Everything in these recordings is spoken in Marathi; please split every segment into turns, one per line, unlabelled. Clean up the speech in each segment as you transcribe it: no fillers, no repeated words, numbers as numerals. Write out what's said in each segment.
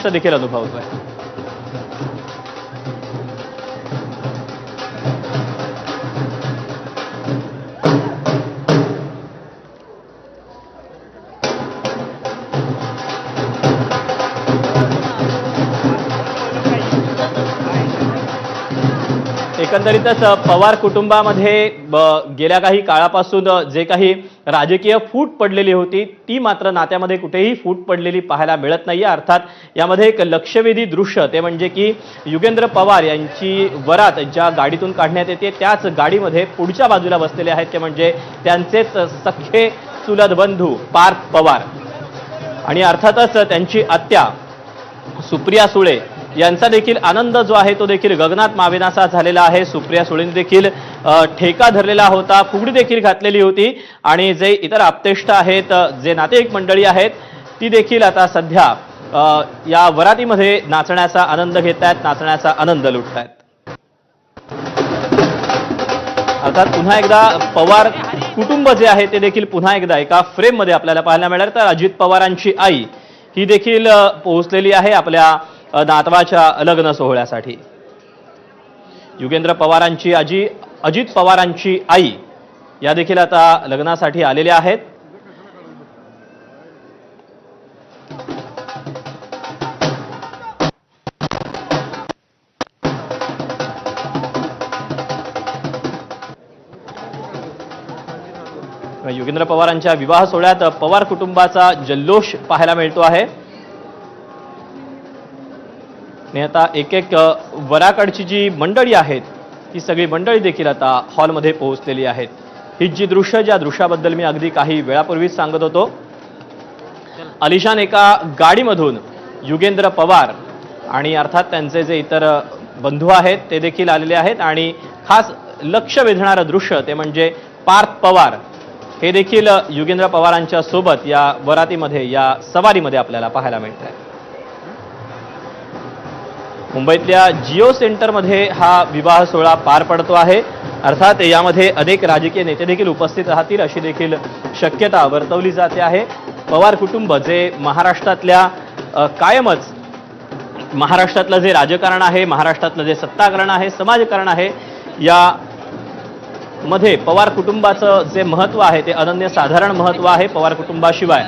असल्याचा देखील अनुभव होतोय. एकंदरीतच पवार कुटुंबामध्ये गेल्या काही काळापासून जे काही राजकीय फूट पडलेली होती ती मात्र नात्यामध्ये कुठेही फूट पडलेली पाहायला मिळत नाहीये. अर्थात यामध्ये एक लक्षवेधी दृश्य ते म्हणजे की युगेंद्र पवार यांची वरात ज्या गाडीतून काढण्यात येते त्याच गाडीमध्ये पुढच्या बाजूला बसलेले आहेत ते म्हणजे त्यांचेच सख्खे चुलत बंधू पार्थ पवार आणि अर्थातच त्यांची आत्या सुप्रिया सुळे यांचा देखील आनंद जो आहे तो देखील गगनात मावेनासा झालेला आहे. सुप्रिया सुळेंनी देखील ठेका धरलेला होता, फुगडी देखील घातलेली होती आणि जे इतर आप्तेष्ट आहेत, जे नातेवाईक मंडळी आहेत ती देखील आता सध्या या वरातीमध्ये नाचण्याचा आनंद घेत आहेत, नाचण्याचा आनंद लुटतायत. अर्थात पुन्हा एकदा पवार कुटुंब जे आहे ते देखील पुन्हा एकदा एका फ्रेम मध्ये आपल्याला पाहायला मिळणार. तर अजित पवारांची आई ही देखील पोहोचलेली आहे आपल्या नातवाच्या लग्न सोहळ्यासाठी. युगेंद्र पवारांची आजी अजित पवारांची आई या देखील आता लग्नासाठी आलेल्या आहेत. युगेंद्र पवारांच्या विवाह सोहळ्यात पवार कुटुंबाचा जल्लोष पाहायला मिळतो आहे. आता एक एक वराकडची जी मंडळी आहेत ती सगळी मंडळी देखील आता हॉलमध्ये पोहोचलेली आहेत. ही जी दृश्य ज्या दृश्याबद्दल मी अगदी काही वेळापूर्वीच सांगत होतो, आलिशान एका गाडीमधून युगेंद्र पवार आणि अर्थात त्यांचे जे इतर बंधू आहेत ते देखील आलेले आहेत आणि खास लक्ष वेधणारं दृश्य ते म्हणजे पार्थ पवार हे देखील युगेंद्र पवारांच्या सोबत या वरातीमध्ये या सवारीमध्ये आपल्याला पाहायला मिळत आहे. मुंबईतल्या जिओ सेंटरमध्ये हा विवाह सोहळा पार पडतो आहे. अर्थात यामध्ये अनेक राजकीय नेते देखील उपस्थित राहतील अशी देखील शक्यता वर्तवली जाते आहे. पवार कुटुंब जे महाराष्ट्रातल्या कायमच महाराष्ट्रातलं जे राजकारण आहे, महाराष्ट्रातलं जे सत्ताकरण आहे, समाजकारण आहे, या मध्ये पवार कुटुंबाचं जे महत्त्व आहे ते अनन्यसाधारण महत्त्व आहे. पवार कुटुंबाशिवाय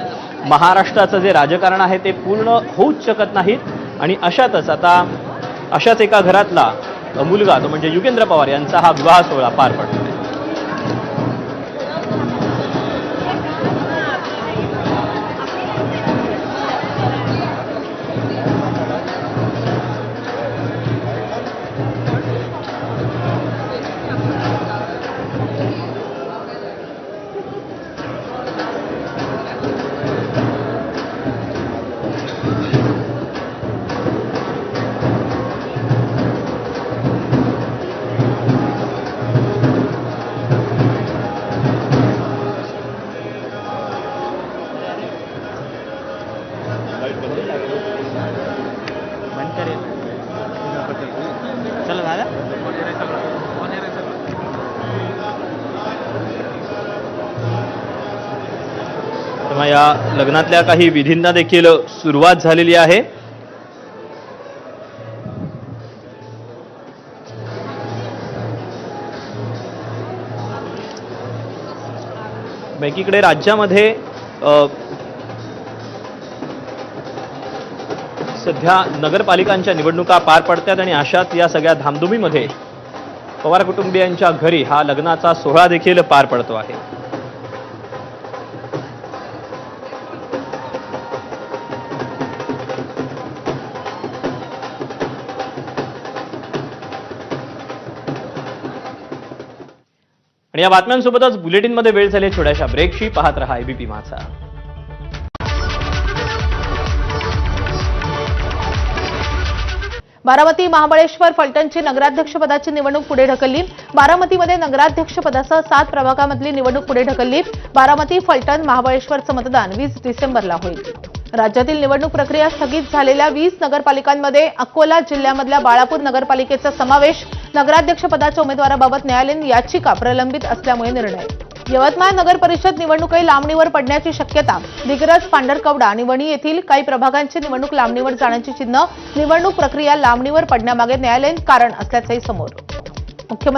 महाराष्ट्राचं जे राजकारण आहे ते पूर्ण होऊच शकत नाहीत आणि अशातच आता अशाच एका घरातला मुलगा तो म्हणजे युगेंद्र पवार यांचा हा विवाह सोहळा पार पडतो. या लग्नातल्या काही विधींना देखील सुरुवात झालेली आहे. एकीकडे राज्यामध्ये सध्या नगरपालिकांच्या निवडणुका पार पडतात आणि अशात या सगळ्या धामधुमीमध्ये पवार कुटुंबियांच्या घरी हा लग्नाचा सोहळा देखील पार पडतो आहे. आणि या बातम्यांसोबतच बुलेटिनमध्ये वेळ झाली छोट्याशा ब्रेकची. पाहत रहा एबीपी माझा.
बारामती महाबळेश्वर फलटणची नगराध्यक्षपदाची निवडणूक पुढे ढकलली. बारामतीमध्ये नगराध्यक्षपदासह 7 प्रभागामधली निवडणूक पुढे ढकलली. बारामती फलटण महाबळेश्वरचं मतदान 20 डिसेंबरला होईल. राज्यातील निवडणूक प्रक्रिया स्थगित झालेल्या 20 नगरपालिकांमध्ये अकोला जिल्ह्यामधल्या बाळापूर नगरपालिकेचा समावेश. नगराध्यक्षपदाच्या उमेदवाराबाबत न्यायालयीन याचिका प्रलंबित असल्यामुळे निर्णय. यवतमाळ नगर परिषद निवडणूकही लांबणीवर पडण्याची शक्यता. दिग्रज, पांढरकवडा आणि वणी येथील काही प्रभागांची निवडणूक लांबणीवर जाण्याची चिन्ह. निवडणूक प्रक्रिया लांबणीवर पडण्यामागे न्यायालयीन कारण असल्याचंही समोर. मुख्यमंत्री